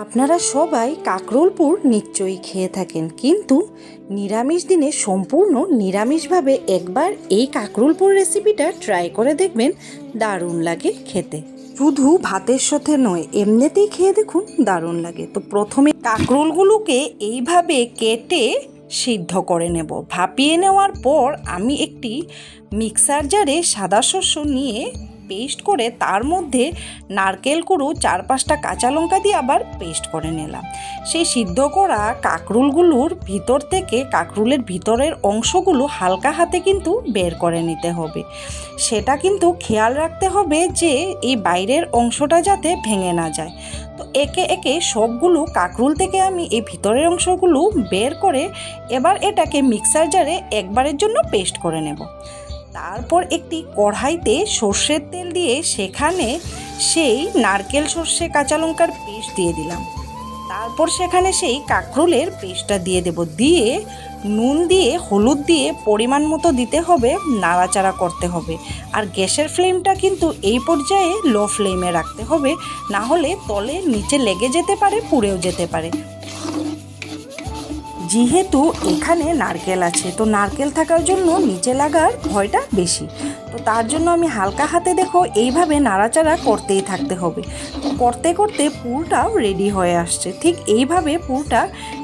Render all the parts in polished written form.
আপনারা সবাই কাঁকরোল পুর নিশ্চয়ই খেয়ে থাকেন, কিন্তু নিরামিষ দিনে সম্পূর্ণ নিরামিষভাবে একবার এই কাঁকরোল পুর রেসিপিটা ট্রাই করে দেখবেন। দারুণ লাগে খেতে, শুধু ভাতের সাথে নয়, এমনিতেই খেয়ে দেখুন, দারুণ লাগে। তো প্রথমে কাঁকরোলগুলোকে এইভাবে কেটে সিদ্ধ করে নেব। ভাপিয়ে নেওয়ার পর আমি একটি মিক্সার জারে সাদা শস্য নিয়ে পেস্ট করে তার মধ্যে নারকেল কুড়ো 4-5টা কাঁচা লঙ্কা দিয়ে আবার পেস্ট করে নিলাম। সেই সিদ্ধ করা কাঁকরোলগুলোর ভিতর থেকে কাঁকরোলের ভিতরের অংশগুলো হালকা হাতে কিন্তু বের করে নিতে হবে। সেটা কিন্তু খেয়াল রাখতে হবে যে এই বাইরের অংশটা যাতে ভেঙে না যায়। তো একে একে সবগুলো কাঁকরোল থেকে আমি এই ভিতরের অংশগুলো বের করে এবার এটাকে মিক্সার জারে একবারের জন্য পেস্ট করে নেব। তারপর একটি কড়াইতে সর্ষের তেল দিয়ে সেখানে সেই নারকেল সর্ষে কাঁচা লঙ্কার পেস্ট দিয়ে দিলাম। তারপর সেখানে সেই কাঁকরোলের পেস্টটা দিয়ে দেব, দিয়ে নুন দিয়ে হলুদ দিয়ে পরিমাণ মতো দিতে হবে, নাড়াচাড়া করতে হবে। আর গ্যাসের ফ্লেমটা কিন্তু এই পর্যায়ে লো ফ্লেমে রাখতে হবে, না হলে তলে নিচে লেগে যেতে পারে, পুড়েও যেতে পারে। যেহেতু এখানে নারকেল আছে, তো নারকেল থাকার জন্য নিচে লাগার ভয়টা বেশি। তো তার জন্য আমি হালকা হাতে দেখো এইভাবে নাড়াচাড়া করতেই থাকতে হবে। করতে করতে পুরটাও রেডি হয়ে আসছে। ঠিক এইভাবে পুরটা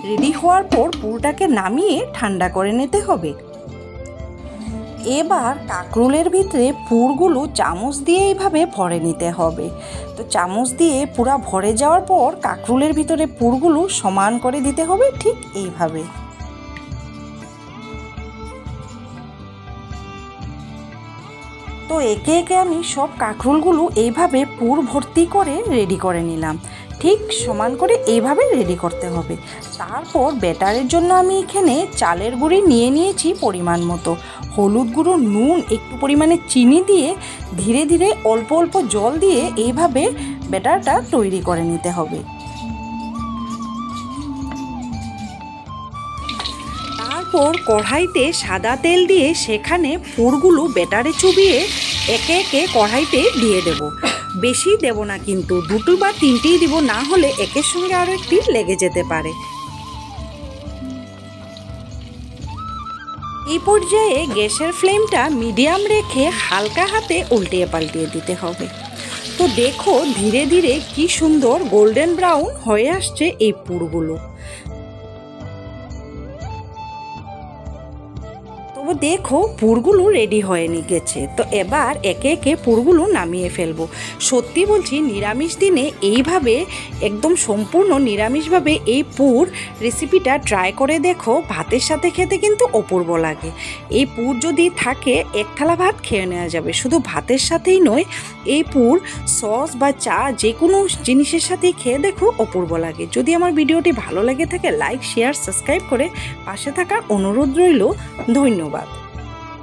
রেডি হওয়ার পর পুরটাকে নামিয়ে ঠান্ডা করে নিতে হবে। এবার কাঁকরোলের ভিতরে পুরগুলো চামচ দিয়ে এইভাবে ভরে নিতে হবে। তো চামচ দিয়ে পুরা ভরে যাওয়ার পর কাঁকরোলের ভিতরে পুরগুলো সমান করে দিতে হবে, ঠিক এইভাবে। তো একে একে আমি সব কাঁকরোলগুলো এইভাবে পুর ভর্তি করে রেডি করে নিলাম। ঠিক সমান করে এইভাবে রেডি করতে হবে। তারপর ব্যাটারের জন্য আমি এখানে চালের গুঁড়ি নিয়ে নিয়েছি পরিমাণ মতো, হলুদ গুঁড়ো, নুন, একটু পরিমাণে চিনি দিয়ে ধীরে ধীরে অল্প অল্প জল দিয়ে এইভাবে ব্যাটারটা তৈরি করে নিতে হবে। তারপর কড়াইতে সাদা তেল দিয়ে সেখানে পুরগুলো ব্যাটারে চুবিয়ে একে একে কড়াইতে দিয়ে দেব। বেশি দেব না, কিন্তু 2 বা 3টেই দিব, না হলে একের সঙ্গে আরও একটি লেগে যেতে পারে। এই পর্যায়ে গ্যাসের ফ্লেমটা মিডিয়াম রেখে হালকা হাতে উল্টিয়ে পাল্টিয়ে দিতে হবে। তো দেখো ধীরে ধীরে কি সুন্দর গোল্ডেন ব্রাউন হয়ে আসছে এই পুরগুলো। তো দেখো পুরগুলো রেডি হয়ে গেছে। তো এবার একে একে পুরগুলো নামিয়ে ফেলবো। সত্যি বলছি, নিরামিষ দিনে এইভাবে একদম সম্পূর্ণ নিরামিষভাবে এই পুর রেসিপিটা ট্রাই করে দেখো। ভাতের সাথে খেতে কিন্তু অপূর্ব লাগে। এই পুর যদি থাকে 1 থালা ভাত খেয়ে নেওয়া যাবে। শুধু ভাতের সাথেই নয়, এই পুর সস বা চা যে কোনো জিনিসের সাথেই খেয়ে দেখো, অপূর্ব লাগে। যদি আমার ভিডিওটি ভালো লেগে থাকে, লাইক, শেয়ার, সাবস্ক্রাইব করে পাশে থাকার অনুরোধ রইল। ধন্যবাদ।